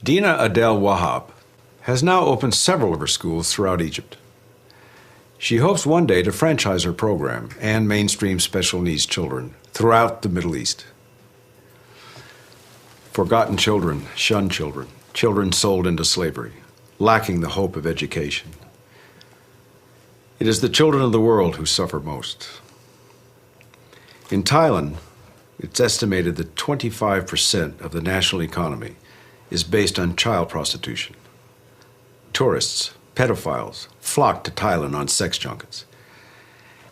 Dina Adel Wahab has now opened several of her schools throughout Egypt. She hopes one day to franchise her program and mainstream special needs children throughout the Middle East. Forgotten children, shunned children, children sold into slavery, lacking the hope of education. It is the children of the world who suffer most. In Thailand, it's estimated that 25% of the national economy is based on child prostitution. Tourists, pedophiles, flock to Thailand on sex junkets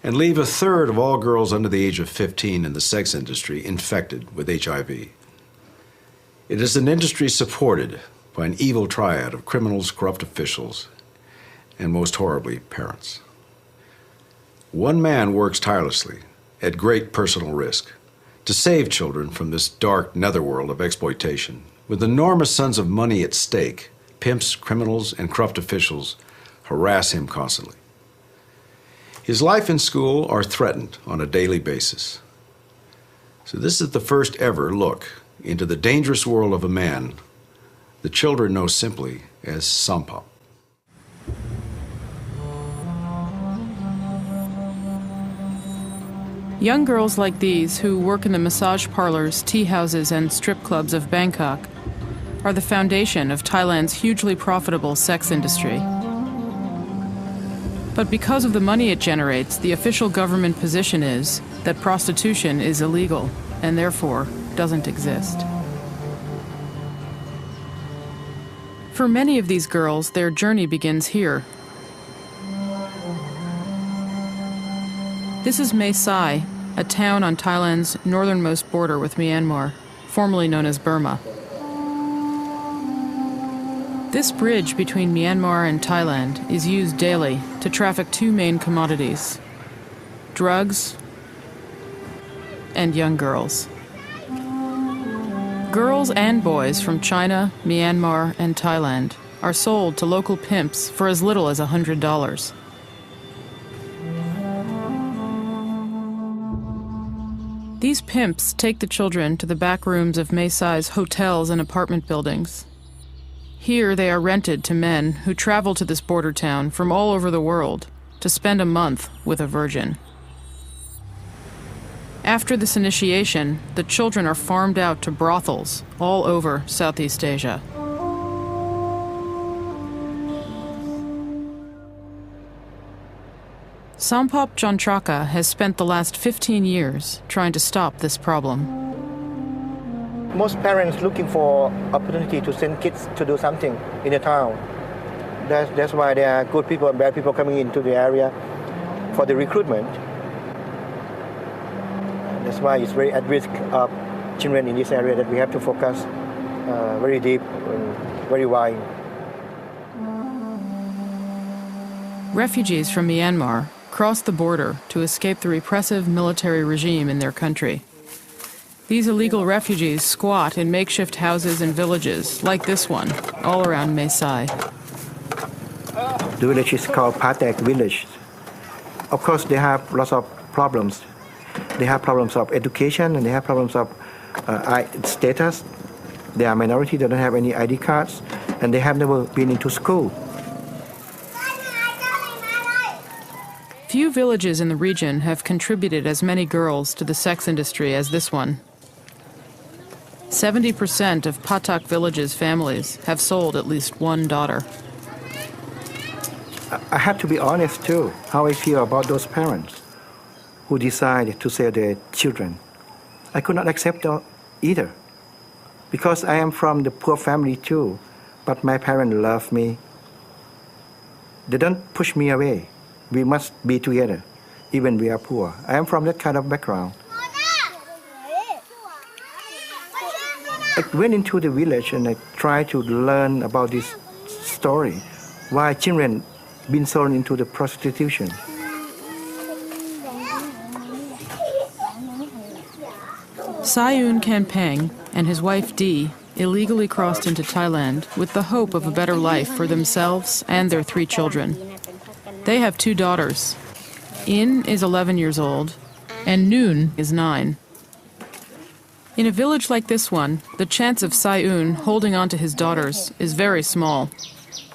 and leave a third of all girls under the age of 15 in the sex industry infected with HIV. It is an industry supported by an evil triad of criminals, corrupt officials, and most horribly, parents. One man works tirelessly, at great personal risk, to save children from this dark netherworld of exploitation. With enormous sums of money at stake, pimps, criminals, and corrupt officials harass him constantly. His life and school are threatened on a daily basis. So this is the first ever look into the dangerous world of a man the children know simply as Sompop. Young girls like these, who work in the massage parlors, tea houses, and strip clubs of Bangkok, are the foundation of Thailand's hugely profitable sex industry. But because of the money it generates, the official government position is that prostitution is illegal and therefore doesn't exist. For many of these girls, their journey begins here. This is Mae Sai, a town on Thailand's northernmost border with Myanmar, formerly known as Burma. This bridge between Myanmar and Thailand is used daily to traffic two main commodities: drugs and young girls. Girls and boys from China, Myanmar, and Thailand are sold to local pimps for as little as $100. These pimps take the children to the back rooms of Mae Sai's hotels and apartment buildings. Here they are rented to men who travel to this border town from all over the world to spend a month with a virgin. After this initiation, the children are farmed out to brothels all over Southeast Asia. Sompop traka has spent the last 15 years trying to stop this problem. Most parents looking for opportunity to send kids to do something in the town. That's why there are good people and bad people coming into the area for the recruitment. That's why it's very at risk of children in this area that we have to focus very deep and very wide. Refugees from Myanmar cross the border to escape the repressive military regime in their country. These illegal refugees squat in makeshift houses and villages, like this one, all around Mae Sai. The village is called Patek village. Of course, they have lots of problems. They have problems of education and they have problems of status. They are minority, they don't have any ID cards, and they have never been into school. Few villages in the region have contributed as many girls to the sex industry as this one. 70% of Patak village's families have sold at least one daughter. I have to be honest too, how I feel about those parents who decide to sell their children. I could not accept that either, because I am from the poor family too, but my parents love me. They don't push me away. We must be together, even we are poor. I am from that kind of background. I went into the village and I tried to learn about this story, why children been sold into the prostitution. Sayun Kanpeng and his wife Dee illegally crossed into Thailand with the hope of a better life for themselves and their 3 children. They have 2 daughters. In is 11 years old, and Noon is 9. In a village like this one, the chance of Sai-un holding on to his daughters is very small.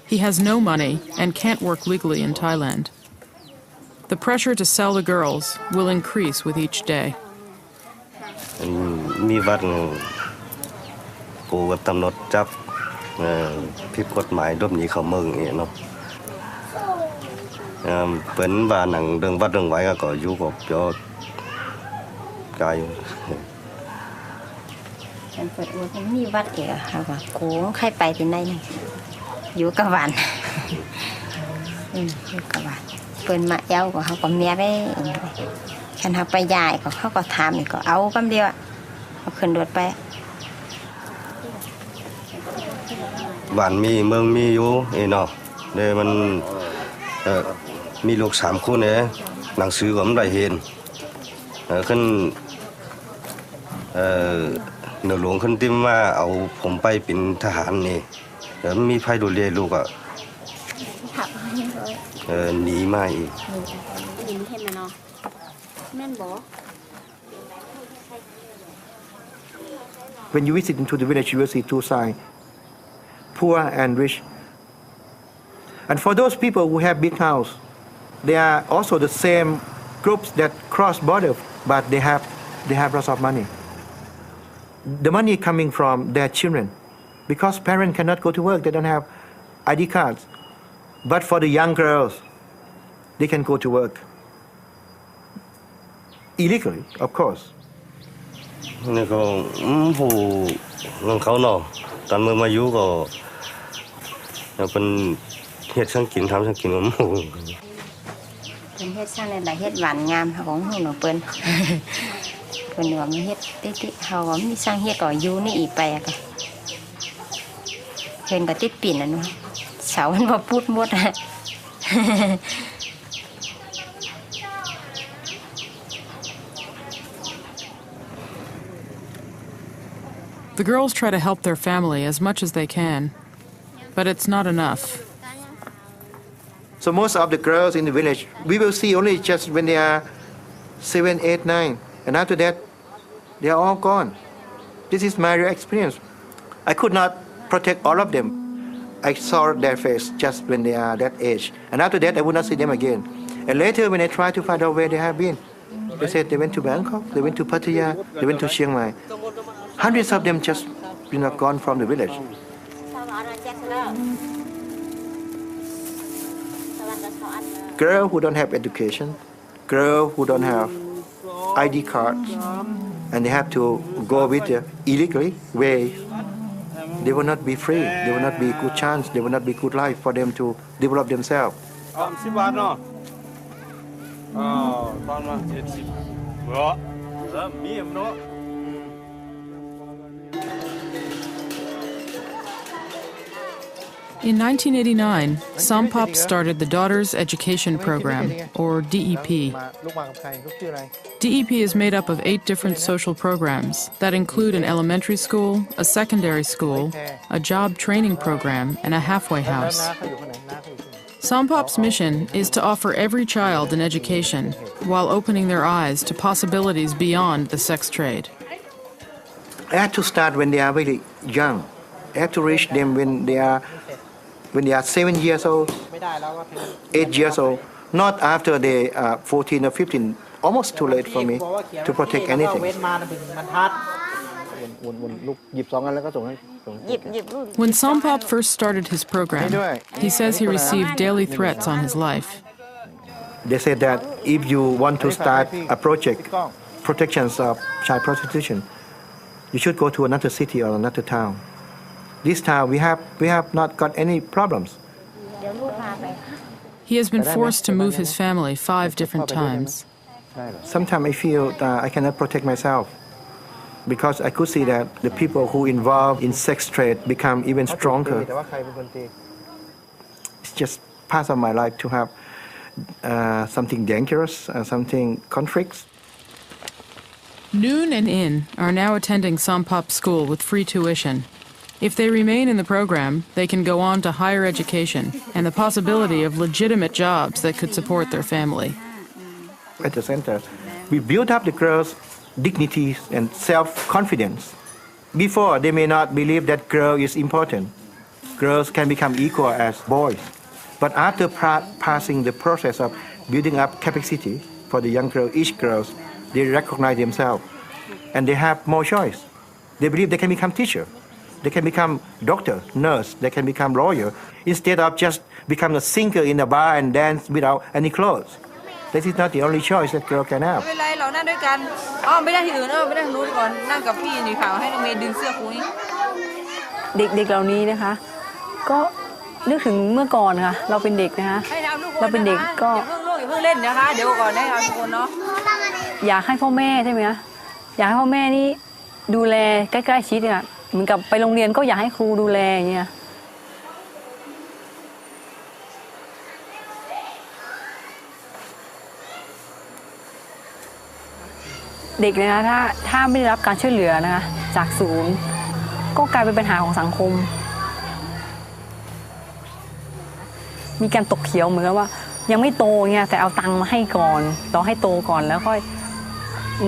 He has no money and can't work legally in Thailand. The pressure to sell the girls will increase with each day. มีวัดกูกับตำรวจจับผิดกฎหมายรบหนีเขาเมืองเนาะเป็นว่าหนังเรื่องวัดเรื่องไว้ก็อยู่กับเจ้ากายฉันเปิดว่ามีวัดเกี่ยวค่ะว่ากูใครไปที่ไหนนี่อยู่กับวันอยู่กับวันเปิดมาเย้าก็เขาก็เมียไปฉันหาไปยายก็เขาก็ถามนี่ก็เอาคำเดียวเอาขึ้นรถไปบ้านมีเมืองมีอยู่เนาะเนี่ยมันมีลูก3คนเนี่ยหนังสือก็ไม่ได้เห็นขึ้นในหลวงขึ้นติ้มว่าเอาผมไปเป็นทหารนี่แล้วมีไฟดูแลลูกอ่ะหนีมาอีก When you visit into the village, you will see two sides, poor and rich. And for those people who have big house, they are also the same groups that cross border, but they have lots of money. The money coming from their children, because parents cannot go to work, they don't have ID cards. But for the young girls, they can go to work illegally, of course. นี่ก็ผู้เรื่องเขาเนาะตอนเมื่อมาอยู่ก็เป็นเฮ็ดช่างกินทำช่างกินกับหมู่เป็นเฮ็ดช่างในหลายเฮ็ดหวานงามของหูหนูเปิ้นเปิ้นว่ามีเฮ็ดติๆเฮาว่ามีช่างเฮ็ดก็อยู่นี่อีไปอะค่ะเพิ่นก็ติดปิ่นน่ะเนาะเสามันบ่พูดหมดอะ The girls try to help their family as much as they can, but it's not enough. So most of the girls in the village, we will see only just when they are 7, 8, 9. And after that, they are all gone. This is my real experience. I could not protect all of them. I saw their face just when they are that age. And after that, I would not see them again. And later, when I try to find out where they have been, they said they went to Bangkok, they went to Pattaya, they went to Chiang Mai. Hundreds of them just, gone from the village. Girls who don't have education, girls who don't have ID cards, and they have to go with the illegally way. They will not be free. They will not be good chance. They will not be good life for them to develop themselves. In 1989, Sompop started the Daughters Education Program, or DEP. DEP is made up of 8 different social programs that include an elementary school, a secondary school, a job training program, and a halfway house. Sompop's mission is to offer every child an education while opening their eyes to possibilities beyond the sex trade. I had to start when they are very young. I had to reach them when they are 7 years old, 8 years old, not after they are 14 or 15. Almost too late for me to protect anything. When Sompop first started his program, he says he received daily threats on his life. They said that if you want to start a project, protections of child prostitution, you should go to another city or another town. This town, we have not got any problems. He has been forced to move his family 5 different times. Sometimes I feel that I cannot protect myself because I could see that the people who involved in sex trade become even stronger. It's just part of my life to have something dangerous, something conflicts. Noon and In are now attending Sompop school with free tuition. If they remain in the program, they can go on to higher education and the possibility of legitimate jobs that could support their family. At the center, we build up the girls dignity and self-confidence. Before, they may not believe that girl is important. Girls can become equal as boys. But after passing the process of building up capacity for the young girl, each girl, they recognize themselves and they have more choice. They believe they can become teacher, they can become doctor, nurse, they can become lawyer, instead of just become a singer in a bar and dance without any clothes. This is not the only choice that girl can have. ไม่เป็นไรเรานั่งด้วยกันไม่ได้ที่อื่นไม่ได้ทางนู้นก่อนนั่งกับพี่นี่ค่ะให้น้องเมย์ดึงเสื้อคุยเด็กๆเหล่านี้นะคะก็นึกถึงเมื่อก่อนค่ะเราเป็นเด็กนะคะเราเป็นเด็กก็อย่าเพิ่งเล่นนะคะเดี๋ยวก่อนได้ค่ะทุกคนเนาะอยากให้พ่อแม่ใช่ไหมคะอยากให้พ่อแม่นี่ดูแลใกล้ๆชิดอ่ะเหมือนกับไปโรงเรียนก็อยากให้ครูดูแลอย่างเงี้ยเด็กนะคะถ้าไม่ได้รับการช่วยเหลือนะคะจากศูนย์ก็กลายเป็นปัญหาของสังคมมีการตกเขียวเหมือนกับว่ายังไม่โตเงี้ยแต่เอาตังค์มาให้ก่อนรอให้โตก่อนแล้วค่อย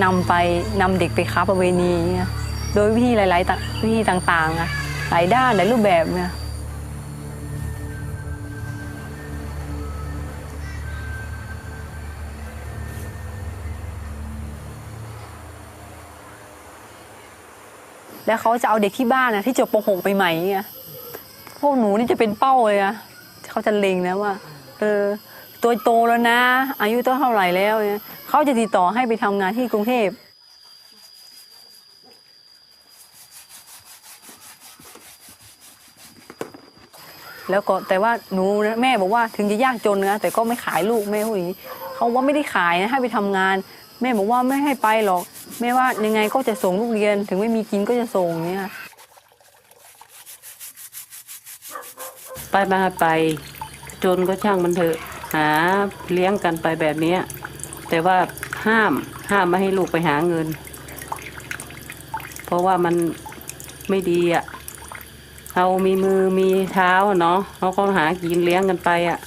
นำเด็กไปค้าประเวณีเงี้ยโดยวิธีหลายๆวิธีต่างๆอะหลายด้านหลายรูปแบบเนี่ยแล้วเขาจะเอาเด็กที่บ้านนะที่จบป .6 ใหม่ๆเงี้ยพวกหนูนี่จะเป็นเป้าเลยอะเขาจะเล็งนะว่าตัวโตแล้วนะอายุเท่าไหร่แล้วเนี่ยเขาจะติดต่อให้ไปทำงานที่กรุงเทพแล้วก็แต่ว่าหนูแม่บอกว่าถึงจะยากจนนะแต่ก็ไม่ขายลูกแม่พูดอย่างนี้เขาว่าไม่ได้ขายนะให้ไปทำงานแม่บอกว่าไม่ให้ไปหรอกแม่ว่ายังไงก็จะส่งลูกเรียนถึงไม่มีกินก็จะส่งเนี่ยไปจนก็ช่างมันเถอะหาเลี้ยงกันไปแบบนี้แต่ว่าห้ามไม่ให้ลูกไปหาเงินเพราะว่ามันไม่ดีอ่ะเรามีมือมีเท้าเนาะเขาก็หากินเลี้ยงกันไปอ่ะ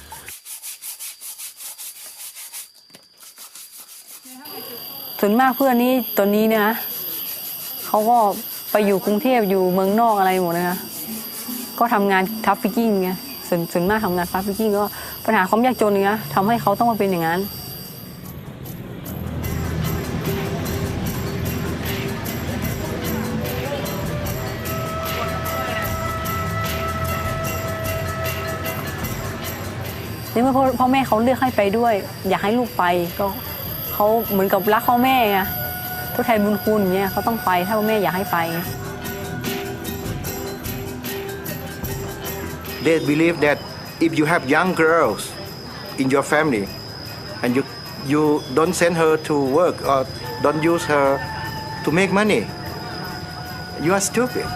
ส่วนมากเพื่อนนี่ตอนนี้นะเขาก็ไปอยู่กรุงเทพอยู่เมืองนอกอะไรหมดนะคะก็ทำงานทราฟฟิกิ้งไงส่วนมากทำงานทราฟฟิกิ้งก็ปัญหาความยากจนเนี่ยทำให้เขาต้องมาเป็นอย่างนั้น นี่เมื่อพ่อแม่เขาเลือกให้ไปด้วยอยากให้ลูกไปก็เขาเหมือนกับรักพ่อแม่ไงทดแทนบุญคุณอย่างเงี้ยเขาต้องไปถ้าพ่อแม่อยากให้ไป They believe that if you have young girls in your family and you don't send her to work or don't use her to make money, you are stupid.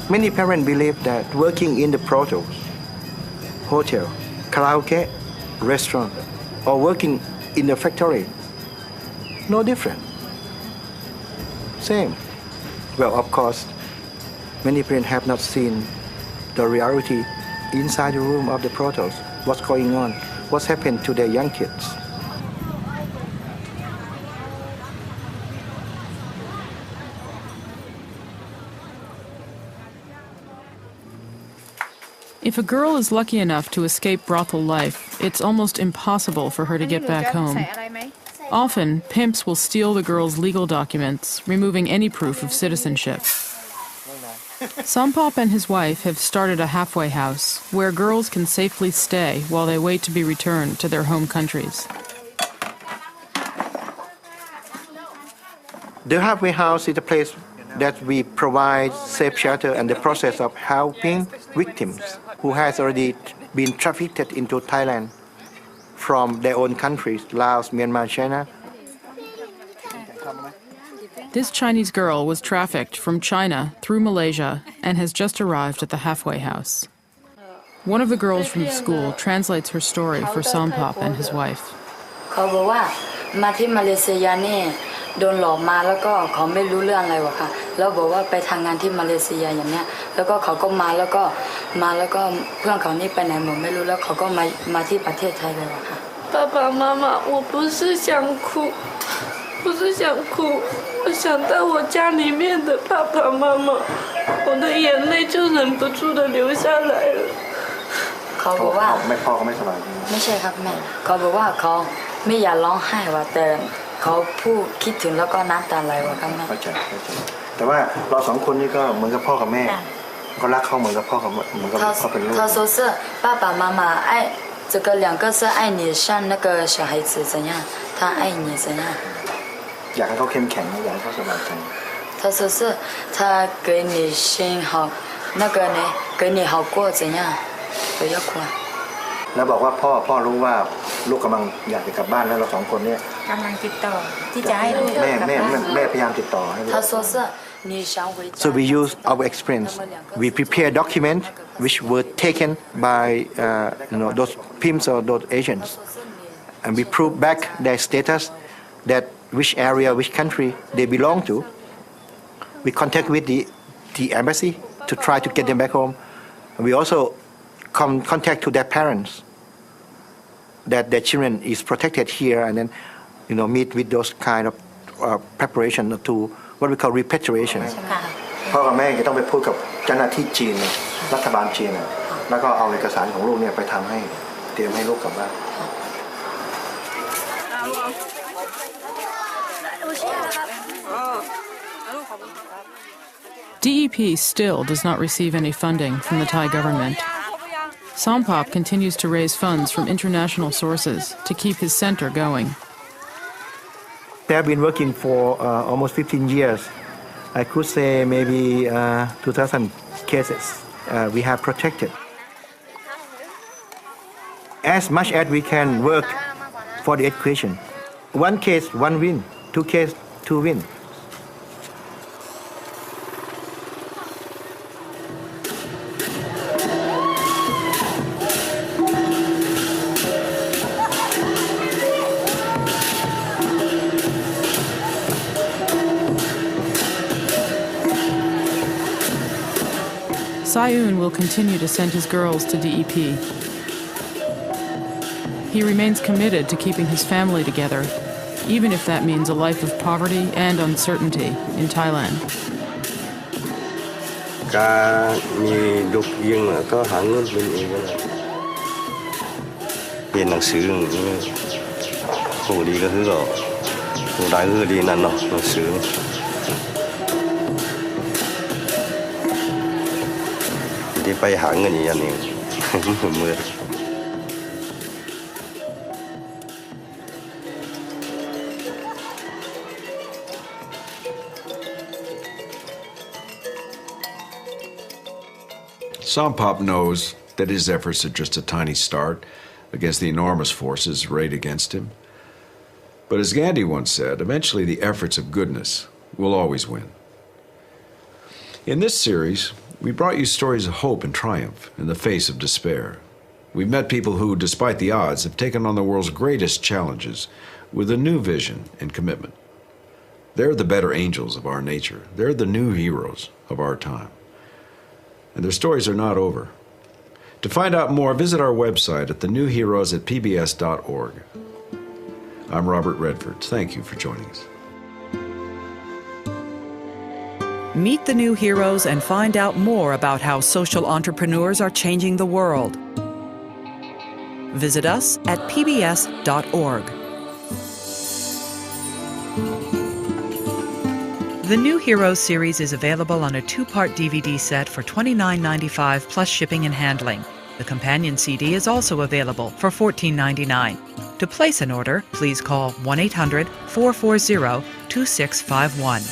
Many parents believe that working in the brothels, hotel, karaoke, restaurant, or working in the factory, no different. Same. Well, of course, many parents have not seen the reality inside the room of the brothels, what's going on, what's happened to their young kids. If a girl is lucky enough to escape brothel life, it's almost impossible for her to get back home. Often, pimps will steal the girl's legal documents, removing any proof of citizenship. Sompop and his wife have started a halfway house where girls can safely stay while they wait to be returned to their home countries. The halfway house is a place that we provide safe shelter and the process of helping victims who has already been trafficked into Thailand from their own countries, Laos, Myanmar, China. This Chinese girl was trafficked from China through Malaysia and has just arrived at the halfway house. One of the girls from the school translates her story for Sompop and his wife. มาที่มาเลเซียนี่โดนหลอกมาแล้วก็เขาไม่รู้เรื่องอะไรหรอกค่ะแล้วบอกว่าไปทำงานที่มาเลเซียอย่างเนี้ยแล้วก็เขาก็มาแล้วก็เพื่อนเขานี่ไปไหนหมดไม่รู้แล้วเขาก็มาที่ประเทศไทยเลยหรอกค่ะ爸爸妈妈，我不是想哭，不是想哭，我想到我家里面的爸爸妈妈，我的眼泪就忍不住的流下来了。เขาบอกว่า ไม่พ่อเขาไม่สบาย ไม่ใช่ครับแม่เขาบอกว่าเขาไม่อยากร้องไห้ว่ะแต่เขาพูดคิดถึงแล้วก็น้ำตาไหลว่ะครับแม่ เข้าใจแต่ว่าเราสองคนนี่ก็เหมือนกับพ่อกับแม่ก็รักเขาเหมือนกับพ่อกับเหมือนกับเขาเป็นลูก他说是爸爸妈妈爱这个两个是爱你像那个小孩子怎样他爱你怎样 อยากให้เขาเข้มแข็งอยากให้เขาสบายใจ他说是他给你心好那个呢给你好过怎样不要哭แล้วบอกว่าพ่อรู้ว่าลูกกำลังอยากจะกลับบ้านแล้วเราสองคนเนี่ยกำลังติดต่อที่จะให้ลูก แม่พยายามติดต่อให้ลูก 他说是你想回家 So we use our experience. We prepare documents which were taken by those pimps or those agents, and we prove back their status, that which area, which country they belong to. We contact with the embassy to try to get them back home. We also contact to their parents that their children is protected here, and then meet with those kind of preparation to what we call repatriation พ่อกับแม่จะต้องไปพูดกับเจ้าหน้าที่จีนรัฐบาลจีนแล้วก็เอาเอกสารของลูกเนี่ยไปทำให้เตรียมให้ลูกกลับบ้าน DEP still does not receive any funding from the Thai government. Sompop continues to raise funds from international sources to keep his center going. They have been working for almost 15 years. I could say maybe 2,000 cases we have protected. As much as we can work for the education. One case, one win. Two case, two win. Sayun will continue to send his girls to DEP. He remains committed to keeping his family together, even if that means a life of poverty and uncertainty in Thailand. การมีลูกยิงก็หาเงินเป็นเองก็ได้เรียนหนังสือผู้ดีก็คือก็ผู้ได้ก็คือดีนั่นเนาะหนังสือที่ไปหาเงินอย่างนี้เมื่อ Sompop knows that his efforts are just a tiny start against the enormous forces arrayed against him. But as Gandhi once said, eventually the efforts of goodness will always win. In this series, we brought you stories of hope and triumph in the face of despair. We've met people who, despite the odds, have taken on the world's greatest challenges with a new vision and commitment. They're the better angels of our nature. They're the new heroes of our time. And their stories are not over. To find out more, visit our website at thenewheroes@pbs.org. I'm Robert Redford. Thank you for joining us. Meet the new heroes and find out more about how social entrepreneurs are changing the world. Visit us at pbs.org. The New Heroes series is available on a 2-part DVD set for $29.95 plus shipping and handling. The companion CD is also available for $14.99. To place an order, please call 1-800-440-2651.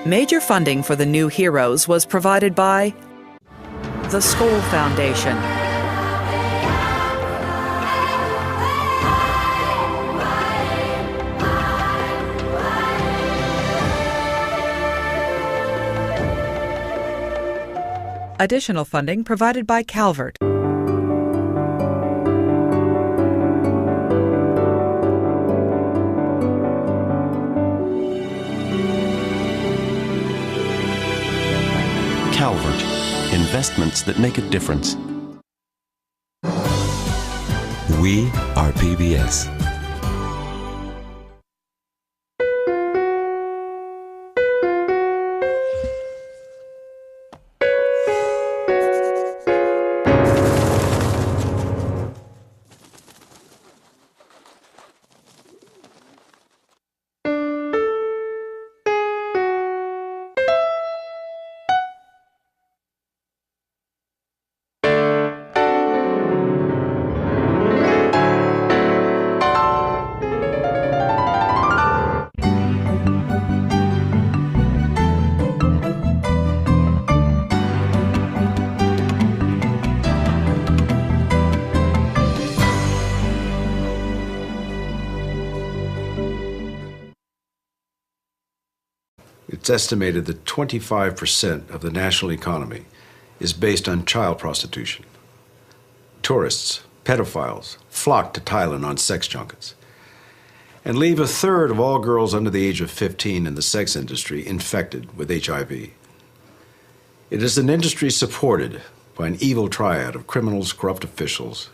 Major funding for the new heroes was provided by the Skoll Foundation, additional funding provided by Calvert, Calvert, investments that make a difference. We are PBS. It's estimated that 25% of the national economy is based on child prostitution. Tourists, pedophiles, flock to Thailand on sex junkets and leave a third of all girls under the age of 15 in the sex industry infected with HIV. It is an industry supported by an evil triad of criminals, corrupt officials,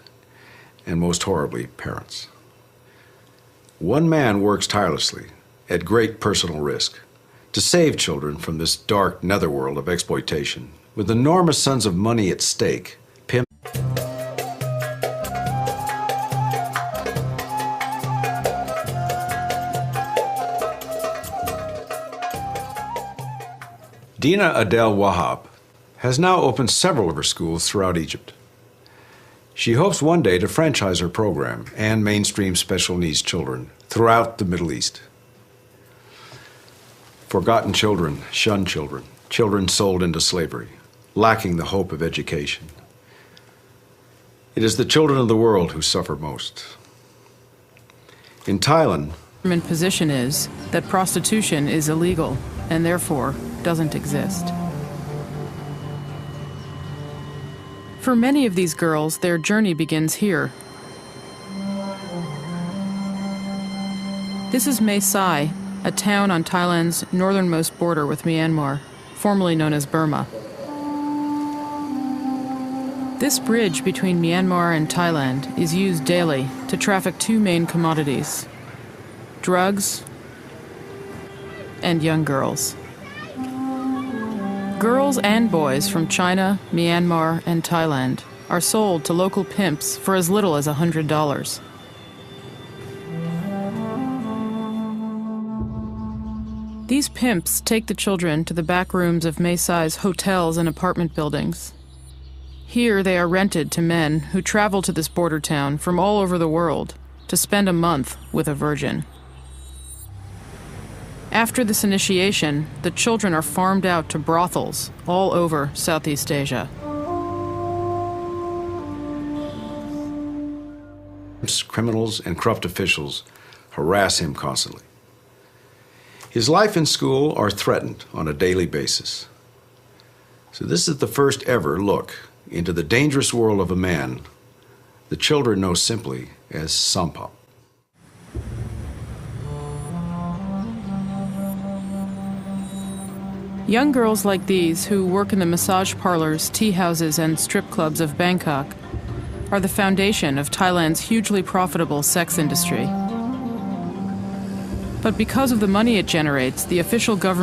and most horribly, parents. One man works tirelessly, at great personal risk, to save children from this dark netherworld of exploitation. With enormous sums of money at stake, pimp Dina Adel Wahab has now opened several of her schools throughout Egypt. She hopes one day to franchise her program and mainstream special needs children throughout the Middle East. Forgotten children, shunned children, children sold into slavery, lacking the hope of education. It is the children of the world who suffer most. In Thailand, The government position is that prostitution is illegal and therefore doesn't exist. For many of these girls, their journey begins here. This is Mae Sai, a town on Thailand's northernmost border with Myanmar, formerly known as Burma. This bridge between Myanmar and Thailand is used daily to traffic two main commodities: drugs and young girls. Girls and boys from China, Myanmar, and Thailand are sold to local pimps for as little as $100. These pimps take the children to the back rooms of Mae Sai's hotels and apartment buildings. Here they are rented to men who travel to this border town from all over the world to spend a month with a virgin. After this initiation, the children are farmed out to brothels all over Southeast Asia. Criminals and corrupt officials harass him constantly. His life and school are threatened on a daily basis. So this is the first ever look into the dangerous world of a man the children know simply as Sompop. Young girls like these, who work in the massage parlors, tea houses, and strip clubs of Bangkok, are the foundation of Thailand's hugely profitable sex industry. But because of the money it generates, the official government